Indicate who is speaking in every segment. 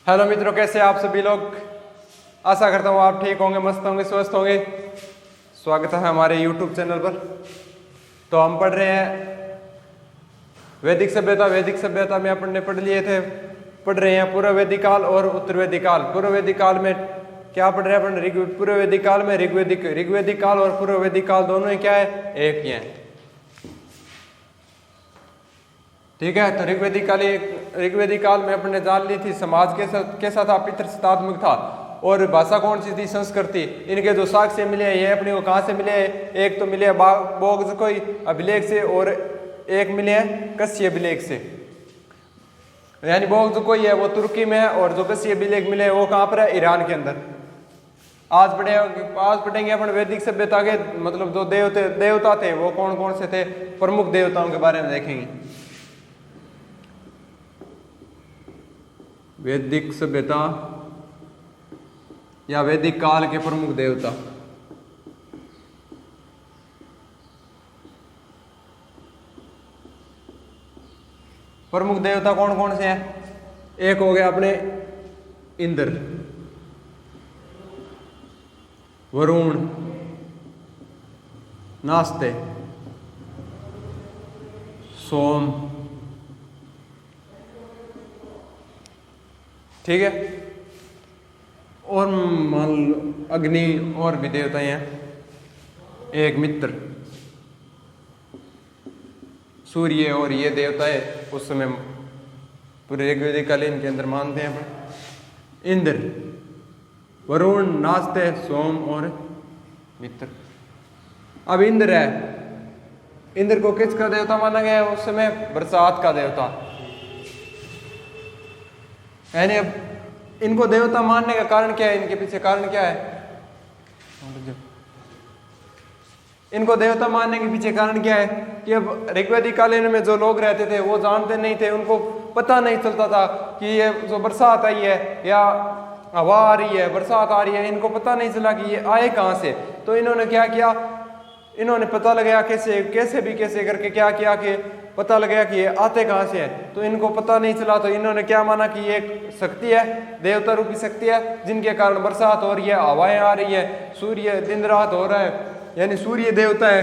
Speaker 1: Hello मित्रों, कैसे आप सभी लोग। आशा करता हूँ आप ठीक होंगे, मस्त होंगे, स्वस्थ होंगे। स्वागत है हमारे यूट्यूब चैनल पर। तो हम पढ़ रहे हैं वैदिक सभ्यता। वैदिक सभ्यता में अपन ने पढ़ रहे हैं पूर्व वैदिक काल और उत्तर वैदिक काल। पूर्व वैदिक काल में क्या पढ़ रहे हैं अपन? पूर्व वैदिक काल में ऋग्वैदिक काल और पूर्व वैदिक काल दोनों ही क्या है? एक ही है। ठीक है। तो ऋग्वैदिक काल में अपने जान ली थी समाज कैसा था, पितृसत्तात्मक था। और भाषा कौन सी थी? संस्कृति। इनके जो साक्ष्य मिले हैं ये अपने को कहाँ से मिले हैं? एक तो मिले बोगज़कोई अभिलेख से और एक मिले हैं कस्य अभिलेख से। यानी बोगज़कोई है वो तुर्की में है और जो कस्य अभिलेख मिले हैं वो कहाँ पर है? ईरान के अंदर। आज पढ़ेंगे अपन वैदिक सभ्यता के मतलब जो देवता थे वो कौन कौन से थे, प्रमुख देवताओं के बारे में देखेंगे। वैदिक सभ्यता या वैदिक काल के प्रमुख देवता। प्रमुख देवता कौन कौन से हैं? एक हो गया अपने इंद्र, वरुण, नास्ते, सोम। ठीक है। और मान लो अग्नि और भी देवता हैं, एक मित्र, सूर्य और ये देवता है उस समय पूरे ऋग्वैदिक कालीन के अंदर मानते हैं अपन। इंद्र, वरुण, नास्ते, सोम और मित्र। अब इंद्र है, इंद्र को किसका देवता माना गया है उस समय? बरसात का देवता। यानी अब इनको देवता मानने का कारण क्या है? इनके पीछे कारण क्या है? इनको देवता मानने के पीछे कारण क्या है कि अब ऋग्वैदिक कालीन में जो लोग रहते थे वो जानते नहीं थे, उनको पता नहीं चलता था कि ये जो बरसात आई है या हवा आ रही है, बरसात आ रही है, इनको पता नहीं चला कि ये आए कहाँ से। तो इन्होंने क्या किया? इन्होंने पता लगाया कैसे करके क्या किया कि पता लगाया कि ये आते कहाँ से है। तो इनको पता नहीं चला तो इन्होंने क्या माना कि ये एक शक्ति है, देवता रूपी शक्ति है जिनके कारण बरसात हो रही है, हवाएं आ रही है, सूर्य दिन रात हो रहा है, यानी सूर्य देवता है।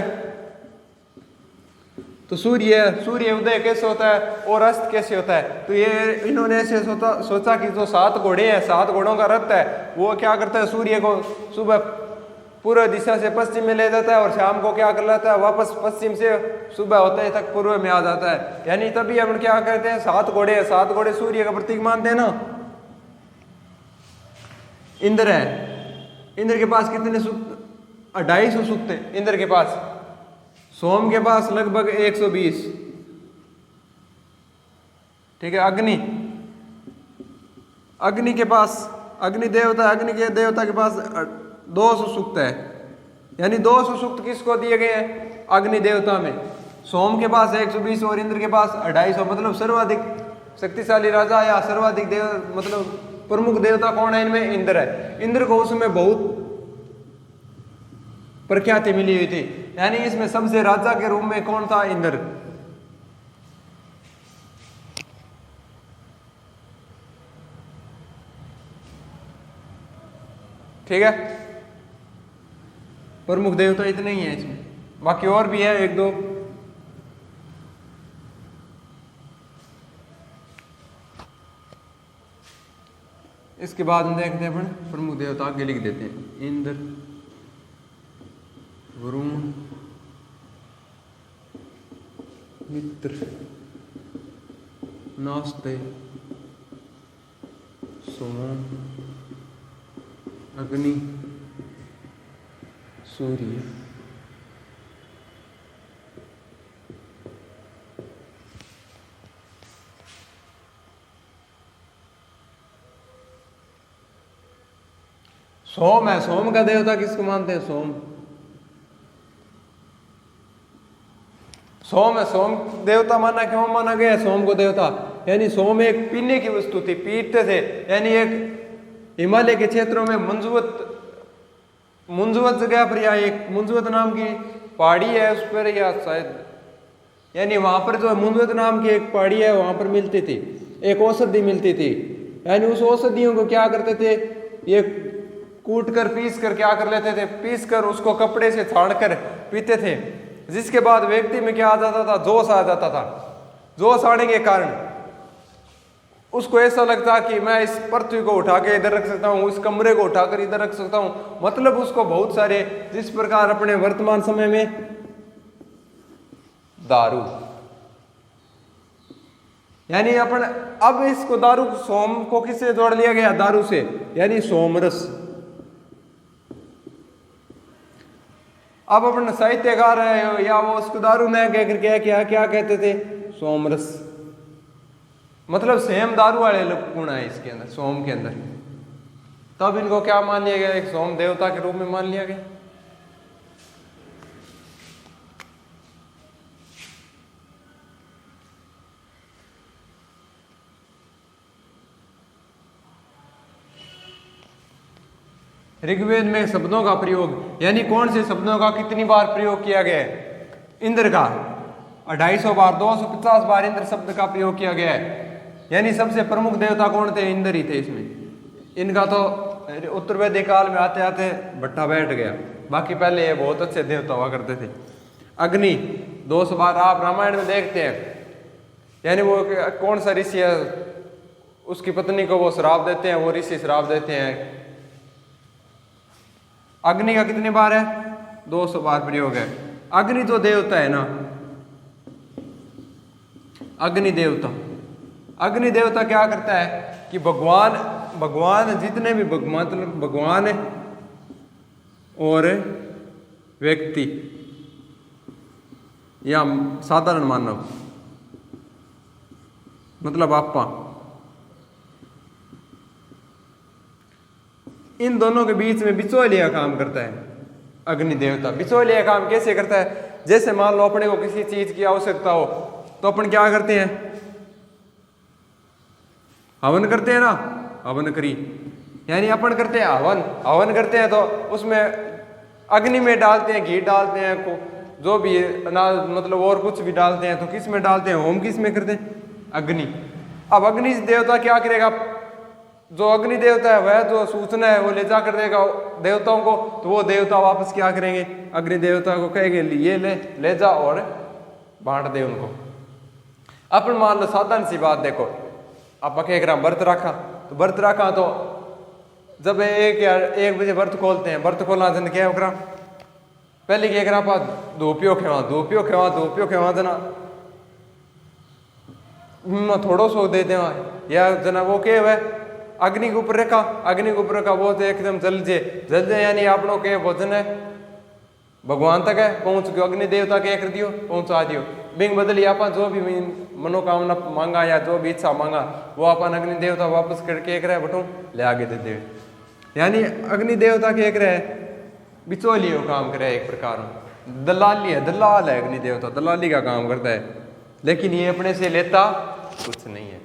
Speaker 1: तो सूर्य उदय कैसे होता है और अस्त कैसे होता है? तो ये इन्होंने ऐसे सोचा कि जो 7 घोड़े हैं, 7 घोड़ों का रथ है, वो क्या करता है? सूर्य को सुबह पूर्व दिशा से पश्चिम में ले जाता है और शाम को क्या कर लेता है? वापस पश्चिम से सुबह होते ही तक पूर्व में आ जाता है। यानी तभी हम क्या कहते हैं? 7 घोड़े हैं। 7 घोड़े सूर्य का प्रतीक मानते हैं ना। इंद्र है, इंद्र के पास कितने सूक्त? 250 सूक्त है इंद्र के पास। सोम के पास लगभग 120। ठीक है। अग्नि के पास, अग्नि के देवता के पास 200 सूक्त है। यानी 200 सूक्त किसको दिए गए हैं? अग्नि देवता में। सोम के पास 120 और इंद्र के पास 250। मतलब सर्वाधिक शक्तिशाली राजा या सर्वाधिक मतलब प्रमुख देवता कौन है इनमें? इंद्र है। इंद्र को उसमें बहुत प्रख्याति मिली हुई थी। यानी इसमें सबसे राजा के रूप में कौन था? इंद्र। ठीक है। प्रमुख देवता इतने ही है इसमें, बाकी और भी है 1-2। इसके बाद हम देखते हैं अपन प्रमुख देवता आगे लिख देते हैं। इंद्र, वरुण, मित्र, नास्ते, सोम, अग्नि, सूर्य। सोम है, सोम का देवता किसको मानते हैं? सोम है। सोम देवता क्यों माना गया है सोम को देवता? यानी सोम एक पीने की वस्तु थी, पीते थे। यानी एक हिमालय के क्षेत्रों में मुंजवत जगह पर या एक मुंजवत नाम की पहाड़ी है उस पर, या शायद यानी वहां पर जो मुंजवत नाम की एक पहाड़ी है वहां पर मिलती थी, एक औषधि मिलती थी यानी उस औषधियों को क्या करते थे, ये कूट कर पीस कर क्या कर लेते थे, पीस कर उसको कपड़े से छाड़ कर पीते थे, जिसके बाद व्यक्ति में क्या आ जाता था, जोश आ जाता था। जोश आने के कारण उसको ऐसा लगता कि मैं इस पृथ्वी को उठा के इधर रख सकता हूँ, इस कमरे को उठाकर इधर रख सकता हूँ। मतलब उसको बहुत सारे, जिस प्रकार अपने वर्तमान समय में दारू, यानी अपन अब इसको दारू, सोम को किससे जोड़ लिया गया, दारू से, यानी सोमरस। अब अपन साहित्यकार है या वो उसको दारू न कहकर क्या कहते थे, सोमरस। मतलब सेम दारू वाले गुण है इसके अंदर, सोम के अंदर। तब इनको क्या मान लिया गया, एक सोम देवता के रूप में मान लिया गया। ऋग्वेद में शब्दों का प्रयोग, यानी कौन से शब्दों का कितनी बार प्रयोग किया गया है, इंद्र का 250 बार, 250 बार इंद्र शब्द का प्रयोग किया गया है। यानी सबसे प्रमुख देवता कौन थे, इंद्र ही थे इसमें। इनका तो उत्तर वैदिक काल में आते आते भट्टा बैठ गया, बाकी पहले ये बहुत अच्छे देवता हुआ करते थे। अग्नि 200 बार आप रामायण में देखते हैं, यानी वो कौन सा ऋषि है, उसकी पत्नी को वो श्राप देते हैं, वो ऋषि श्राप देते हैं। अग्नि का कितने बार है, 200 बार प्रयोग है। अग्नि जो देवता है ना, अग्नि देवता क्या करता है कि भगवान जितने भी भगवान और व्यक्ति या साधारण मानव, मतलब आपा, इन दोनों के बीच में बिचौलिया काम करता है अग्नि देवता। बिचौलिया काम कैसे करता है, जैसे मान लो अपने को किसी चीज की आवश्यकता हो तो अपन क्या करते हैं, हवन करते हैं ना, हवन करी, यानी अपन करते हैं हवन करते हैं तो उसमें अग्नि में डालते हैं, घी डालते हैं, जो भी अनाज मतलब और कुछ भी डालते हैं, तो किस में डालते हैं, होम किस में करते हैं, अग्नि। अब अग्नि देवता क्या करेगा, जो अग्नि देवता है वह जो सूचना है वो ले जा कर देगा देवताओं को, तो वो देवता वापस क्या करेंगे, अग्नि देवता को कहेंगे ये ले जा और बांट दे उनको। अपन मान लो साधारण सी बात देखो, आप कह व्रत रखा, तो व्रत रखा तो जब 1 बजे व्रत खोलते हैं, व्रत खोलना जन क्या करा, पहले क्या करा पा धूपियो खेवा जना थोड़ो सो दे देवा, या जना वो के वह अग्नि के ऊपर रखा वो तो एकदम जल जाए, यानी आपनों के भोजन है भगवान तक है पहुंच गयो, अग्नि देवता के कर दियो, पहुंचा दियो। बिंग बदली आपा जो भी मनोकामना मांगा या जो भी इच्छा मांगा वो अपन अग्नि देवता वापस करके एक रहे बटू ले आगे दे दे। यानी अग्नि देवता के एक रहे बिचौलियों काम करे, एक प्रकार दलाली है, दलाल है अग्नि देवता, दलाली का काम करता है, लेकिन ये अपने से लेता कुछ नहीं है।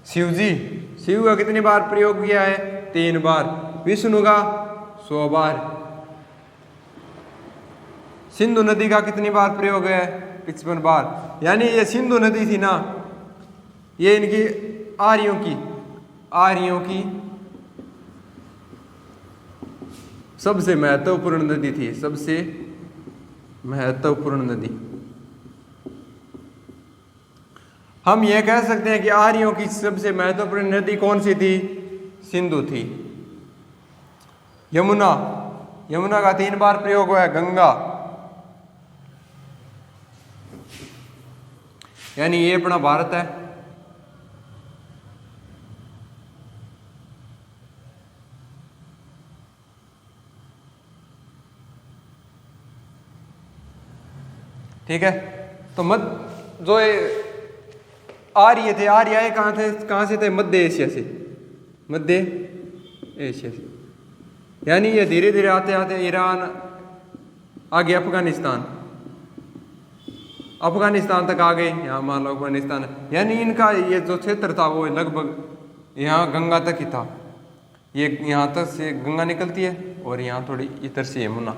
Speaker 1: शिव का कितनी बार प्रयोग किया है, 3 बार। विष्णु का 100 बार। सिंधु नदी का कितनी बार प्रयोग है, 55 बार। यानी ये सिंधु नदी थी ना, ये इनकी आर्यों की सबसे महत्वपूर्ण नदी थी, सबसे महत्वपूर्ण नदी। हम यह कह सकते हैं कि आर्यों की सबसे महत्वपूर्ण नदी कौन सी थी, सिंधु थी। यमुना का 3 बार प्रयोग हुआ है। गंगा, यानी ये अपना भारत है। ठीक है, तो जो आर्य थे, आर्य कहाँ से थे, मध्य एशिया से। यानी ये धीरे धीरे आते आते ईरान, आगे अफगानिस्तान तक आ गए। यहाँ मान लो अफगानिस्तान, यानी इनका ये जो क्षेत्र था वो लगभग यहाँ गंगा तक ही था। ये यहाँ तक से गंगा निकलती है और यहाँ थोड़ी इधर से यमुना।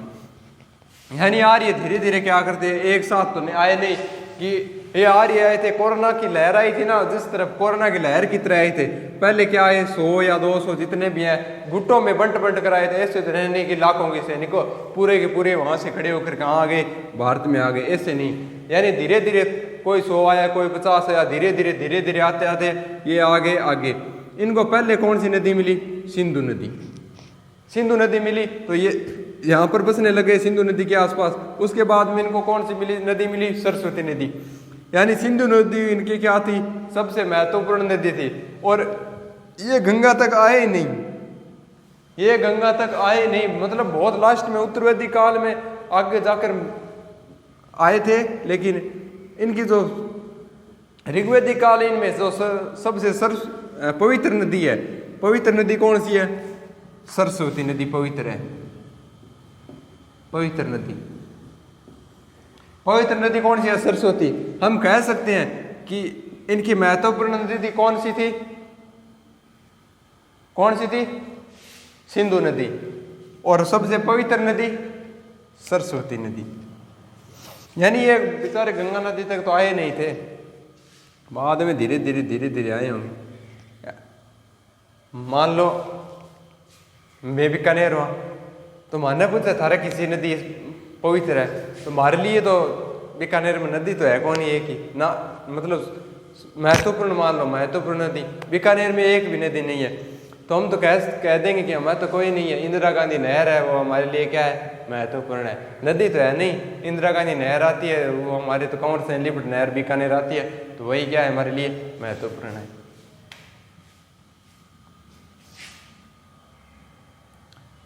Speaker 1: यानी आ रही है धीरे धीरे। क्या करते हैं, एक साथ तो नहीं आए नहीं कि ये आ रही आए थे। कोरोना की लहर आई थी ना, जिस तरफ कोरोना की लहर की तरह आए थे। पहले क्या आए 100 या 200 जितने भी हैं गुटों में बंट बंट कर आए थे। ऐसे तो नहीं कि लाखों के सैनिकों पूरे के पूरे वहां से खड़े होकर कहाँ आ गए, भारत में आ गए, ऐसे नहीं। यानी धीरे धीरे कोई 100 आया, कोई 50 आया, धीरे धीरे आते आते ये आगे आगे। इनको पहले कौन सी नदी मिली, सिंधु नदी। सिंधु नदी मिली तो ये यहाँ पर बसने लगे सिंधु नदी के आसपास। उसके बाद में इनको कौन सी मिली नदी मिली, सरस्वती नदी। यानी सिंधु नदी इनकी क्या थी, सबसे महत्वपूर्ण नदी थी। और ये गंगा तक आए ही नहीं, ये गंगा तक आए नहीं, मतलब बहुत लास्ट में उत्तरवैदिक काल में आगे जाकर आए थे। लेकिन इनकी जो ऋग्वैदिक कालीन में जो सबसे पवित्र नदी है, पवित्र नदी कौन सी है, सरस्वती नदी पवित्र है। पवित्र नदी, पवित्र नदी कौन सी है, सरस्वती। हम कह सकते हैं कि इनकी महत्वपूर्ण नदी कौन सी थी, कौन सी थी, सिंधु नदी। और सबसे पवित्र नदी सरस्वती नदी। यानी ये बेचारे गंगा नदी तक तो आए नहीं थे, बाद में धीरे धीरे आए होंगे। मान लो मैं बीकानेर हुआ तो मैंने पूछा थारा किसी नदी पवित्र है, तो हमारे लिए तो बीकानेर में नदी तो है कौन ही एक ही ना, मतलब महत्वपूर्ण मान लो महत्वपूर्ण नदी बीकानेर में एक भी नदी नहीं है। तो हम तो कह देंगे कि हमारा तो कोई नहीं है, इंदिरा गांधी नहर है वो हमारे लिए क्या है, महत्वपूर्ण है। नदी तो है नहीं, इंदिरा गांधी नहर आती है वो हमारे तो कंवर से लिपट नहर बीकानेर आती है, तो वही क्या है हमारे लिए महत्वपूर्ण है।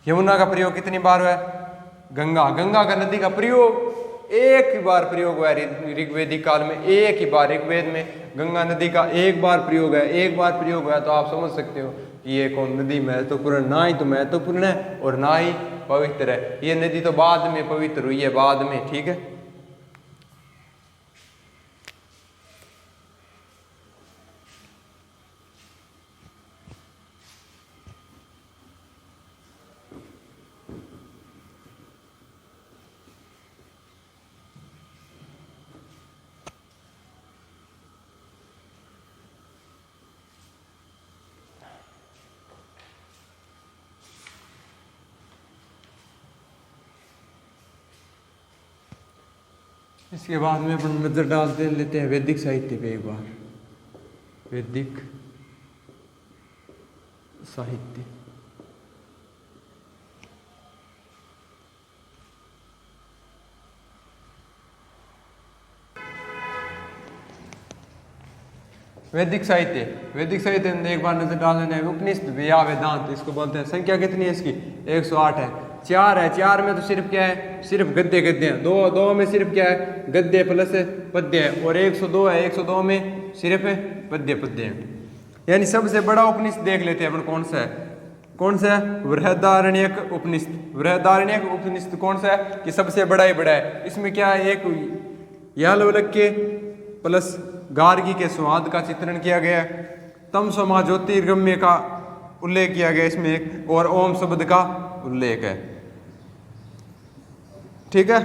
Speaker 1: यमुना का प्रयोग कितनी बार हुआ है, गंगा, गंगा का नदी का प्रयोग एक ही बार प्रयोग हुआ है ऋग्वेदिक काल में, एक ही बार ऋग्वेद में गंगा नदी का एक बार प्रयोग है, एक बार प्रयोग हुआ। तो आप समझ सकते हो कि ये कौन नदी महत्वपूर्ण, ना ही तो महत्वपूर्ण है और ना ही पवित्र है। ये नदी तो बाद में पवित्र हुई है, बाद में, ठीक है। इसके बाद में अपन नजर डालते लेते हैं वैदिक साहित्य पे एक बार। वैदिक साहित्य, वैदिक साहित्य, वैदिक साहित्य में एक बार नजर डाल देना है। उपनिषद या वेदांत इसको बोलते हैं। संख्या कितनी है इसकी, 108 है। चार है, चार में तो सिर्फ क्या है, सिर्फ गद्य गद्य हैं। दो में सिर्फ क्या है, गद्य प्लस पद्य है। और 102 है, 102 में सिर्फ पद्य पद्य है। यानी सबसे बड़ा उपनिषद देख लेते हैं अपन कौन सा है, कौन सा है, बृहदारण्यक उपनिषद। बृहदारण्यक उपनिषद कौन सा है कि सबसे बड़ा ही बड़ा है। इसमें क्या है, एक याज्ञवल्क्य प्लस गार्गी के स्वाद का चित्रण किया गया है। तम समा ज्योतिर्गम्य का उल्लेख किया गया इसमें एक, और ओम शब्द का उल्लेख है, ठीक है।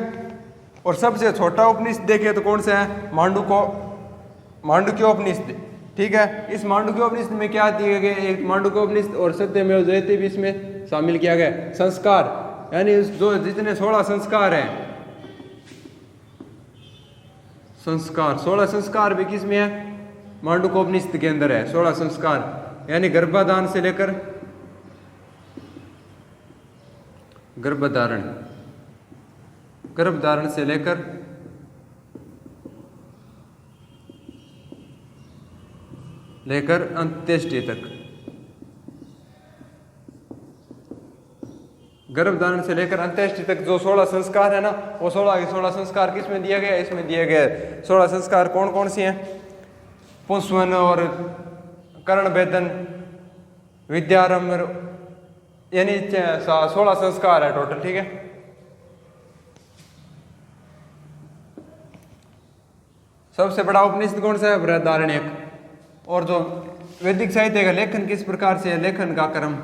Speaker 1: और सबसे छोटा उपनिषद देखे तो कौन सा है, मांडुक्योपनिषद, ठीक है। इस मांडुक्योपनिषद में क्या दिए गए, एक मांडुक्योपनिषद और सत्यमेव जयते भी इसमें शामिल किया गया। संस्कार, यानी जो जितने 16 संस्कार हैं, संस्कार 16 संस्कार भी किस में है, मांडुक्योपनिषद के अंदर है 16 संस्कार। यानी गर्भाधान से लेकर गर्भधारण, गर्भधारण से लेकर अंत्येष्टि तक, गर्भधारण से लेकर अंत्येष्टि तक जो 16 संस्कार है ना, वो 16 के 16 संस्कार किस में दिया गया, इसमें दिया गया है। 16 संस्कार कौन कौन सी हैं, पुंसवन और कर्ण भेदन, विद्यारंभ, यानी 16 संस्कार है टोटल, ठीक है। सबसे बड़ा उपनिषद कौन सा है, बृहदारण्यक। और जो वैदिक साहित्य का लेखन किस प्रकार से है, लेखन का क्रम,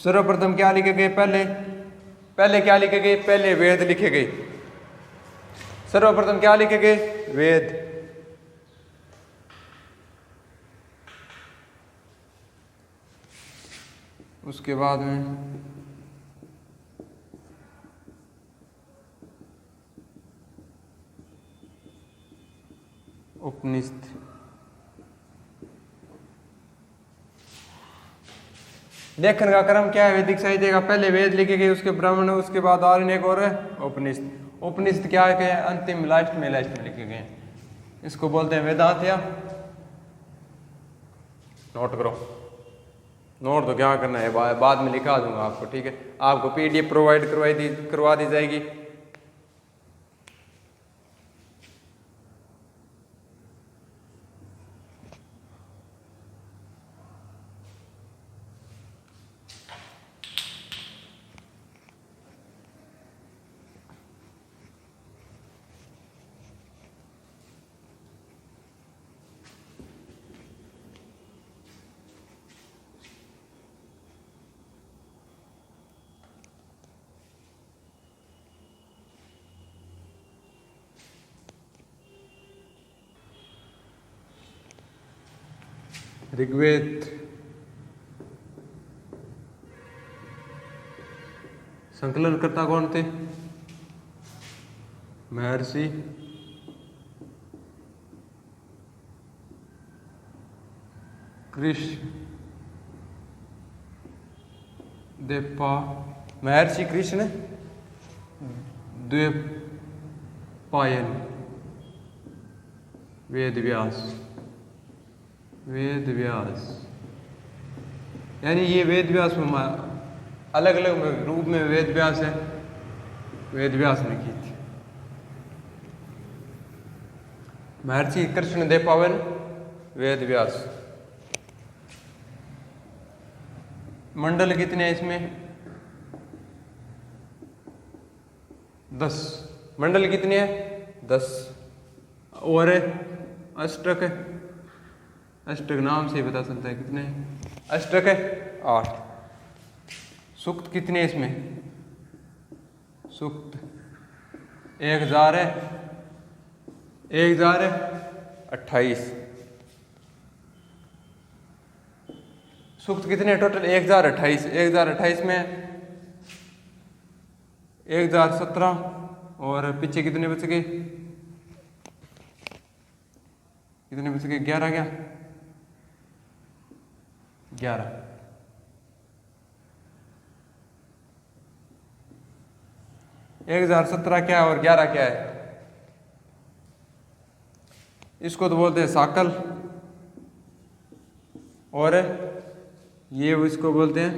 Speaker 1: सर्वप्रथम क्या लिखे गए? पहले क्या लिखे गए? पहले वेद लिखे गए। सर्वप्रथम क्या लिखे गए? वेद। उसके बाद में उपनिषद। लेखन का क्रम क्या है वैदिक साहित्य का? पहले वेद लिखे गए, उसके ब्राह्मण, उसके बाद आरण्यक और उपनिषद। उपनिषद क्या है? अंतिम लास्ट में लिखे गए। इसको बोलते हैं वेदांत। या नोट करो, नोट तो क्या करना है, बाद में लिखा दूंगा आपको, ठीक है। आपको PDF प्रोवाइड करवा दी जाएगी। ऋग्वेद संकलन करता कौन थे? महर्षि कृष्ण महर्षि कृष्ण द्वैपायन वेद व्यास। यानी ये वेद व्यास में अलग अलग रूप में वेद व्यास है, वेद व्यास ने की थी। महर्षि कृष्ण द्वैपायन वेद व्यास। मंडल कितने हैं इसमें? 10 मंडल कितने हैं? 10। और अष्टक है, अष्टक नाम से ही पता चलता है कितने अष्टक है? 8। सूक्त कितने इसमें? सूक्त 1000 है, 1000 है 28। सूक्त कितने टोटल? 1028। 1028 में 1017 और पीछे कितने बच गए? 11 क्या? 11। एक 1017 क्या है और 11 क्या है? इसको तो बोलते हैं साकल, और ये इसको बोलते हैं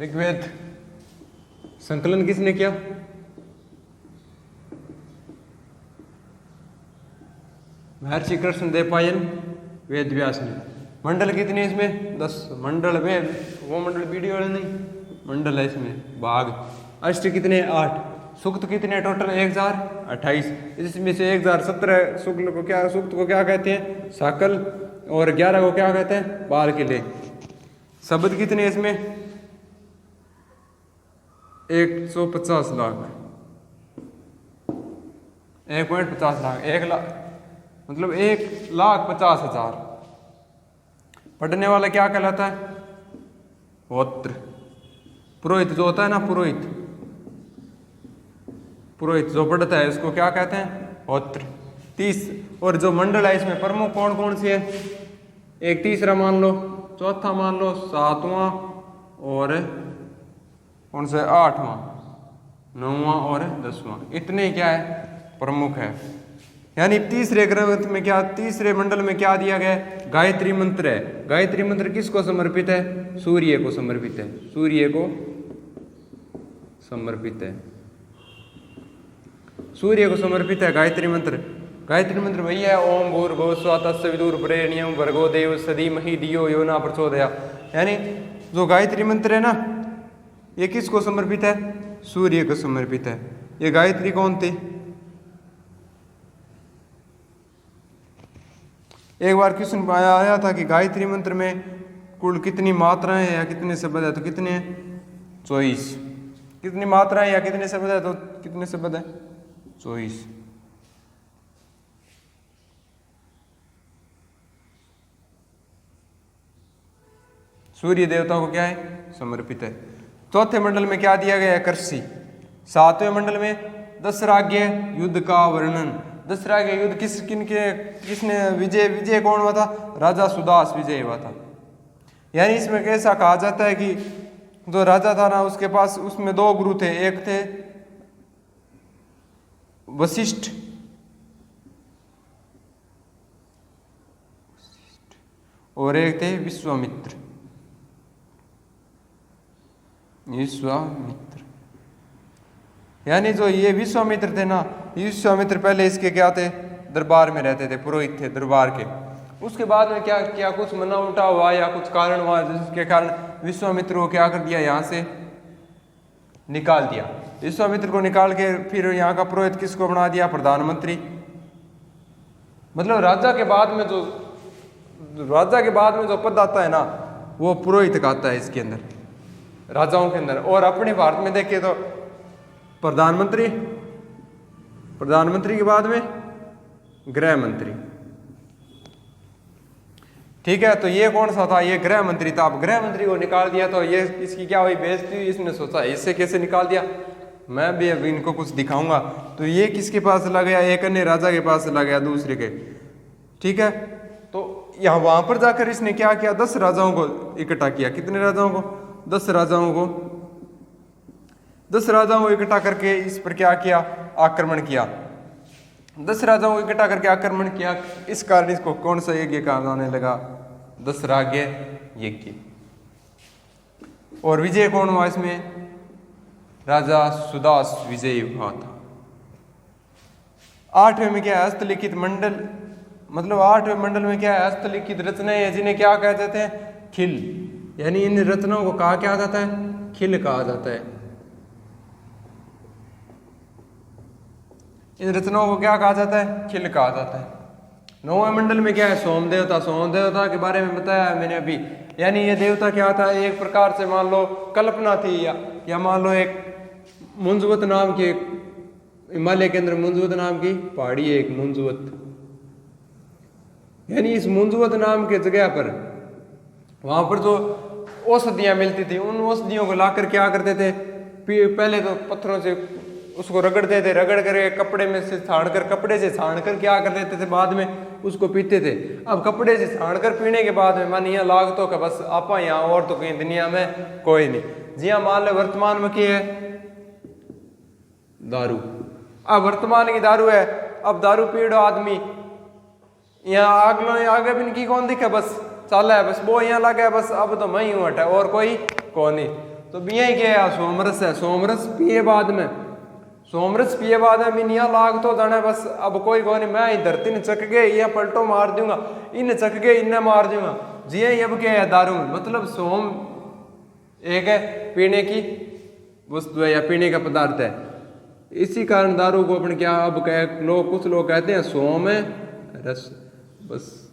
Speaker 1: ऋग्वेद। संकलन किसने किया? महर्षि कृष्ण द्वैपायन वेद व्यास ने। मंडल कितने इसमें? 10 मंडल में, वो मंडल वीडियो वाले नहीं, मंडल है इसमें भाग। अष्ट कितने? 8। सूक्त कितने टोटल? 1028। इसमें से 1017 शुक्ल को क्या, सूक्त को क्या कहते हैं? साकल, और 11 को क्या कहते हैं? बाल किले। शब्द कितने इसमें? 150 लाख, 1.50 लाख, 1 लाख मतलब 1,50,000। पढ़ने वाला क्या कहलाता है? होत्र। पुरोहित जो होता है ना, पुरोहित जो पढ़ता है उसको क्या कहते हैं? होत्र। 30। और जो मंडल है इसमें प्रमुख कौन कौन से है? एक तीसरा मान लो, चौथा मान लो, 7वां, और कौन सा? 8वां, 9वां और 10वां। इतने क्या है? प्रमुख है। यानी तीसरे ग्रंथ में क्या, तीसरे मंडल में क्या दिया गया है? गायत्री मंत्र है। गायत्री मंत्र किसको समर्पित है? सूर्य को समर्पित है, सूर्य को समर्पित है, सूर्य को समर्पित है गायत्री मंत्र। गायत्री मंत्र वही है, ओम भूर्भुवः स्वः तत्सवितुर्वरेण्यं भर्गो देवस्य धीमहि धियो यो न प्रचोदयात्। यानी जो गायत्री मंत्र है ना, ये किसको समर्पित है? सूर्य को समर्पित है। ये गायत्री कौन थे? एक बार क्वेश्चन आया था कि गायत्री मंत्र में कुल कितनी मात्राएं हैं या कितने शब्द है, तो कितने हैं? 24। कितनी मात्राएं या कितने शब्द है, तो कितने शब्द है? 24। सूर्य देवताओं को क्या है? समर्पित है। चौथे मंडल में क्या दिया गया है? कृषि। सातवें मंडल में दशराज्य युद्ध का वर्णन। दशराज्य युद्ध किसने विजय कौन हुआ था? राजा सुदास विजय हुआ था। यानी इसमें कैसा कहा जाता है कि जो राजा था ना, उसके पास उसमें 2 गुरु थे। एक थे वशिष्ठ और एक थे विश्वामित्र। यानी जो ये विश्वामित्र थे ना, विश्वामित्र पहले इसके क्या थे? दरबार में रहते थे, पुरोहित थे दरबार के। उसके बाद में क्या किया? कुछ मना उल्टा हुआ या कुछ कारण हुआ जिसके कारण विश्वामित्र को क्या कर दिया? यहाँ से निकाल दिया। विश्वामित्र को निकाल के फिर यहाँ का पुरोहित किसको बना दिया? प्रधानमंत्री। मतलब राजा के बाद में जो पद आता है ना, वो पुरोहित का आता है इसके अंदर, राजाओं के अंदर। और अपने भारत में देखें तो प्रधानमंत्री के बाद में गृह मंत्री। ठीक है, तो ये कौन सा था? ये गृह मंत्री था। अब गृह मंत्री को निकाल दिया तो ये इसकी क्या हुई? बेइज्जती हुई। इसने सोचा इससे कैसे निकाल दिया, मैं भी अब इनको कुछ दिखाऊंगा। तो ये किसके पास चला गया? एक अन्य राजा के पास चला गया, दूसरे के। ठीक है, तो यहाँ वहां पर जाकर इसने क्या किया? 10 राजाओं को इकट्ठा किया। कितने राजाओं को? 10 राजाओं को। 10 राजाओं को इकट्ठा करके इस पर क्या किया? आक्रमण किया। 10 राजाओं को इकट्ठा करके आक्रमण किया। इस कारण इसको कौन सा यज्ञ कहा जाने लगा? दशराज्य यज्ञ। और विजय कौन हुआ इसमें? राजा सुदास विजयी हुआ था। 8वें में क्या है? हस्तलिखित मंडल। मतलब 8वें मंडल में क्या है? हस्तलिखित रचनाएं हैं, जिन्हें क्या कह जाते हैं? खिल। यानी इन रचनाओं को कहा क्या जाता है? खिल कहा जाता है। इन रचनाओं को क्या कहा जाता है? खिल कहा जाता है। 9वें मंडल में क्या है? सोम देवता। सोम देवता के बारे में बताया है मैंने अभी। यानी ये देवता क्या था? एक प्रकार से मान लो कल्पना थी, या मान लो एक मुंजवत नाम की, हिमालय के अंदर मुंजवत नाम की पहाड़ी है, एक मुंजवत। यानी इस मुंजवत नाम के जगह पर वहां पर जो औषधियां मिलती थी, उन औषधियों को लाकर क्या करते थे? पहले तो पत्थरों से उसको रगड़ते थे, रगड़ कर कपड़े में से छाड़कर, कपड़े से छाड़कर क्या कर देते थे? बाद में उसको पीते थे। अब कपड़े से छाड़कर पीने के बाद में मान यहाँ लाग तो बस आपा यहाँ, और तो कहीं दुनिया में कोई नहीं। जी हाँ, मान लो वर्तमान में क्या है? दारू। अब वर्तमान की दारू है। अब दारू पीड़ो आदमी, यहाँ आगे भी इनकी कौन दिखे? बस चाला है, बस वो यहाँ लगा है, बस अब तो मैं ही हूँ हटा, और कोई कौन नहीं। तो बिया ही क्या है? सोमरस है। सोमरस पिए बाद में, सोमरस पिए बाद में मिनिया लाग तो जाना, बस अब कोई कौन नहीं। मैं ही धरती ने चक गए, या पलटो मार दूंगा, इन चक गए, इन्हें मार दूंगा। जी अब क्या है? दारू में। मतलब सोम एक है पीने की वस्तु है या पीने का पदार्थ है। इसी कारण दारू को अपन क्या अब कुछ लोग कहते हैं सोम है रस। बस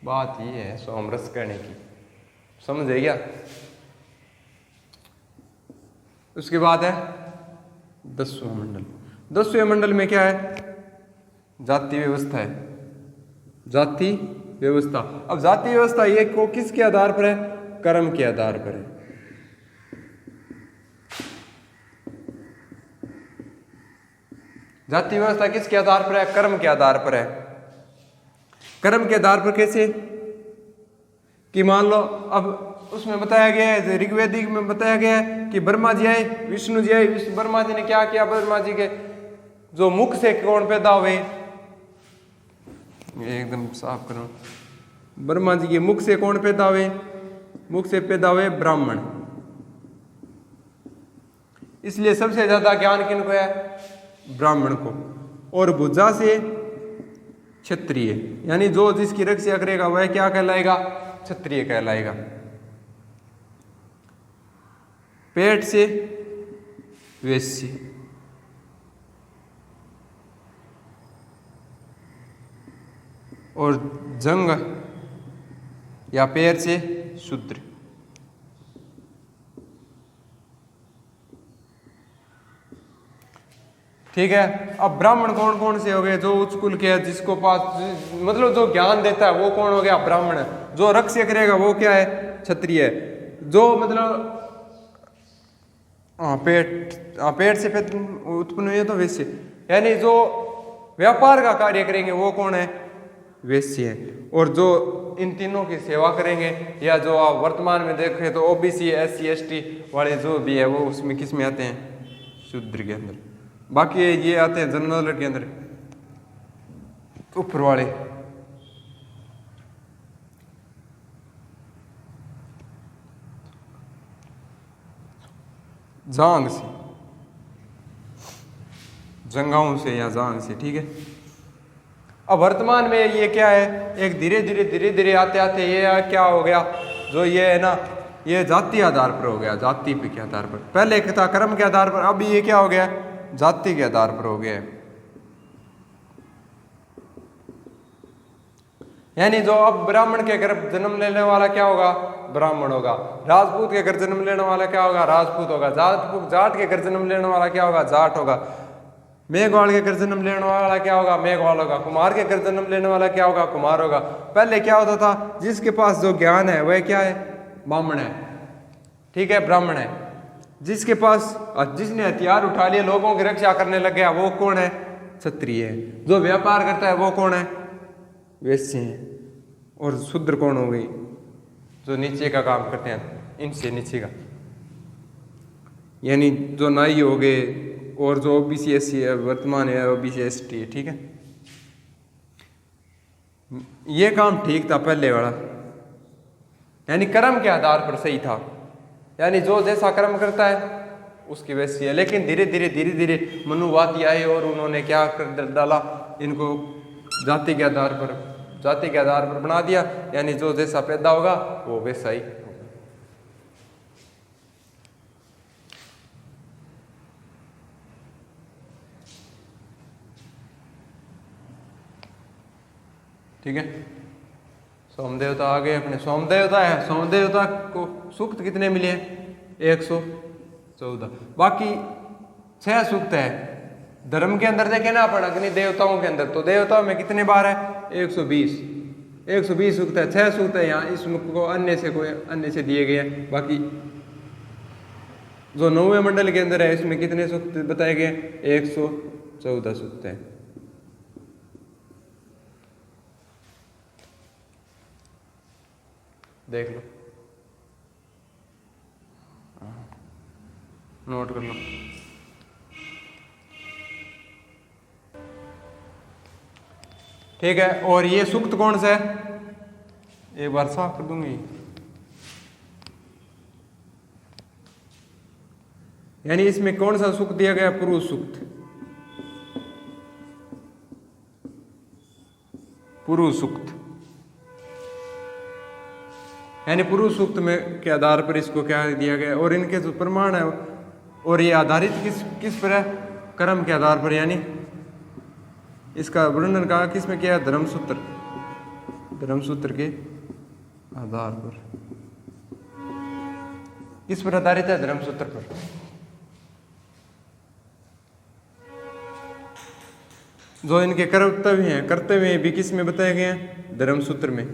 Speaker 1: बात ये है सोम रस कहने की, समझे क्या? उसके बाद है 10वां मंडल। 10वें मंडल में क्या है? जाति व्यवस्था है। जाति व्यवस्था। अब जाति व्यवस्था ये को किसके आधार पर है? कर्म के आधार पर है। जाति व्यवस्था किसके आधार पर है? कर्म के आधार पर है। कर्म के आधार पर कैसे? कि मान लो अब उसमें बताया गया है, ऋग्वेदिक में बताया गया है कि ब्रह्मा जी आए, विष्णु जी आए। ब्रह्मा जी ने क्या किया? ब्रह्मा जी के जो मुख से कौन पैदा हुए? एकदम साफ करो। ब्रह्मा जी के मुख से कौन पैदा हुए? मुख से पैदा हुए ब्राह्मण। इसलिए सबसे ज्यादा ज्ञान किनको है? ब्राह्मण को। और भुजा से क्षत्रिय, यानी जो जिसकी रक्षा करेगा वह क्या कहलाएगा? क्षत्रिय कहलाएगा। पेट से वैश्य, और जंग या पैर से शूद्र। ठीक है, अब ब्राह्मण कौन कौन से हो गए? जो उच्च कुल के है, जिसको पास मतलब जो ज्ञान देता है वो कौन हो गया? ब्राह्मण। जो रक्षा करेगा वो क्या है? क्षत्रिय। जो मतलब पेट से उत्पन्न हुए तो वैश्य, यानी जो व्यापार का कार्य करेंगे वो कौन है? वैश्य है। और जो इन तीनों की सेवा करेंगे, या जो आप वर्तमान में देखें तो ओबीसी SC ST वाले जो भी है वो उसमें किस में आते हैं? शूद्र के अंदर। बाकी ये आते हैं जनरल के अंदर, ऊपर वाले। जांग से, जंगाओं से या जांग से। ठीक है, अब वर्तमान में ये क्या है? एक धीरे धीरे आते आते ये क्या हो गया? जो ये है ना, ये जाति आधार पर हो गया, जाति पे के आधार पर। पहले एक था कर्म के आधार पर, अब ये क्या हो गया? जाति के आधार पर हो गया है। यानी जो अब ब्राह्मण के घर जन्म लेने वाला क्या होगा? ब्राह्मण होगा। राजपूत के घर जन्म लेने वाला क्या होगा? राजपूत होगा। जाट के घर जन्म लेने वाला क्या होगा? जाट होगा। मेघवाल के घर जन्म लेने वाला क्या होगा? मेघवाल होगा। कुमार के घर जन्म लेने वाला क्या होगा? कुमार होगा। पहले क्या होता था? जिसके पास जो ज्ञान है वह क्या है? ब्राह्मण है। ठीक है, ब्राह्मण है। जिसके पास, जिसने हथियार उठा लिए, लोगों की रक्षा करने लग गया, वो कौन है? क्षत्रिय है। जो व्यापार करता है वो कौन है? वैश्य है। और शूद्र कौन हो गई? जो नीचे का काम करते हैं, इनसे नीचे का, यानी जो नाई हो गए, और जो ओबीसी SC है, वर्तमान है OBC ST है। ठीक है, ये काम ठीक था पहले वाला, यानी कर्म के आधार पर सही था। यानी जो जैसा कर्म करता है उसकी वैसी है। लेकिन धीरे धीरे मनुवादी आए और उन्होंने क्या कर डाला? इनको जाति के आधार पर बना दिया। यानी जो जैसा पैदा होगा वो वैसा ही होगा। ठीक है, सोमदेवता आ गए अपने। सोमदेवता है, सोमदेवता को सूक्त कितने मिले हैं? 114। बाकी 6 सूक्त है। धर्म के अंदर देखे ना अपन, अग्नि देवताओं के अंदर, तो देवताओं में कितने बार है? 120 सूक्त है। 6 सूक्त है यहाँ, इसको अन्य से दिए गए हैं। बाकी जो 9वें मंडल के अंदर है, इसमें कितने सूक्त बताए गए? 114 सूक्त है। देख लो, नोट कर लो। ठीक है, और ये सूक्त कौन सा है? एक बार साफ कर दूंगी। यानी इसमें कौन सा सूक्त दिया गया? पुरुष सूक्त। पुरुष सूक्त, यानी पुरुष सूक्त में के आधार पर इसको क्या दिया गया? और इनके जो प्रमाण है, और ये आधारित किस पर है? कर्म के आधार पर। यानी इसका वर्णन कहा किस में किया? धर्मसूत्र के आधार पर। किस पर आधारित है? धर्मसूत्र पर। जो इनके कर्तव्य भी किस में बताए गए हैं? धर्मसूत्र में।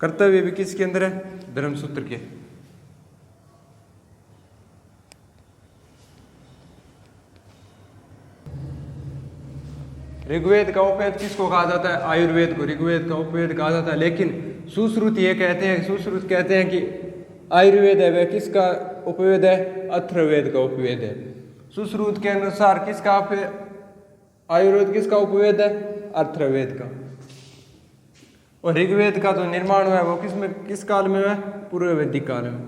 Speaker 1: कर्तव्य भी किसके अंदर है? धर्मसूत्र के। ऋग्वेद का उपवेद किसको कहा जाता है? आयुर्वेद को ऋग्वेद का उपवेद कहा जाता है। लेकिन सुश्रुत कहते हैं कि आयुर्वेद है वह किसका उपवेद है? अथर्ववेद का उपवेद है। सुश्रुत के अनुसार आयुर्वेद किसका उपवेद है? अथर्ववेद का। और ऋग्वेद का जो निर्माण हुआ है वो किस काल में हुआ है? पूर्व वैदिक काल में।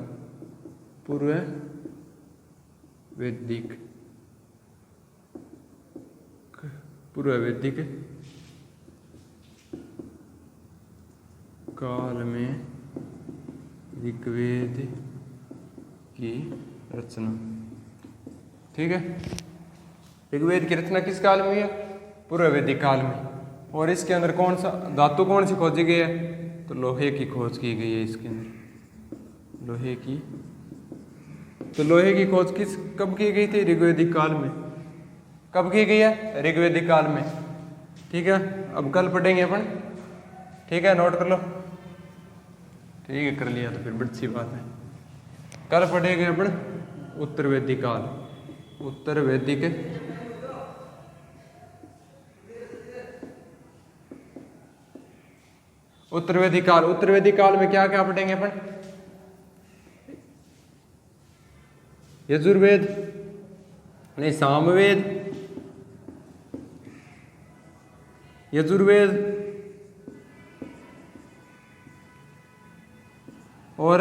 Speaker 1: पूर्व वैदिक काल में ऋग्वेद की रचना। ठीक है, ऋग्वेद की रचना किस काल में हुई है? पूर्व वैदिक काल में। और इसके अंदर कौन सा धातु कौन सी खोजी गई है, तो लोहे की खोज की गई है इसके अंदर, लोहे की। तो लोहे की खोज कब की गई थी, ऋग्वैदिक काल में। कब की गई है, ऋग्वैदिक काल में। ठीक है, अब कल पढ़ेंगे अपन। ठीक है, नोट कर लो। ठीक है, कर लिया तो फिर बड़ी अच्छी बात है। कल पढ़ेंगे अपन उत्तर वैदिक काल, उत्तर वैदिक उत्तर वैदिक काल। उत्तर वैदिक काल में क्या क्या पढ़ेंगे अपन, यजुर्वेद नहीं, सामवेद, यजुर्वेद और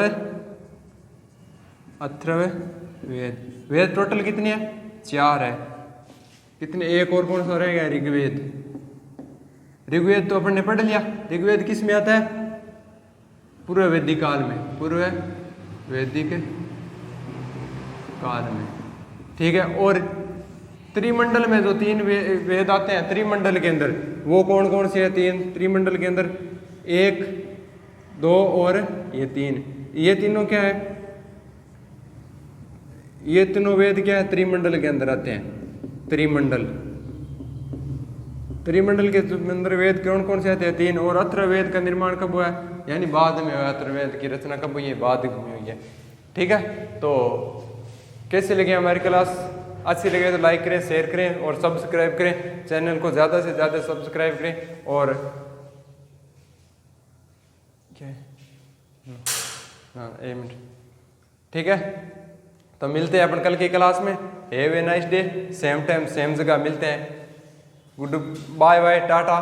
Speaker 1: अथर्ववेद। वेद टोटल कितने हैं, 4 है। कितने, एक और कौन सा रहेगा, ऋग्वेद। ऋग्वेद तो अपन ने पढ़ लिया। ऋग्वेद किस में आता है, पूर्व वैदिक काल में, पूर्व वैदिक काल में। ठीक है, और त्रिमंडल में जो 3 वेद आते हैं त्रिमंडल के अंदर, वो कौन कौन से है 3 त्रिमंडल के अंदर, 1, 2 और ये 3। ये तीनों क्या है, ये तीनों वेद क्या है, त्रिमंडल के अंदर आते हैं। त्रिमंडल, त्रिमंडल के अंदर वेद कौन कौन से आते हैं, 3। और अथर्ववेद का निर्माण कब हुआ है, यानी बाद में हुआ। अथर्ववेद की रचना कब हुई है, बाद में हुई है। ठीक है, तो कैसे लगे हमारी क्लास, अच्छी लगे तो लाइक करें, शेयर करें और सब्सक्राइब करें। चैनल को ज़्यादा से ज़्यादा सब्सक्राइब करें। और क्या है, हाँ 1 मिनट। ठीक है, तो मिलते हैं अपन कल की क्लास में। Have a nice day, same time same जगह मिलते हैं। Good bye bye, Tata.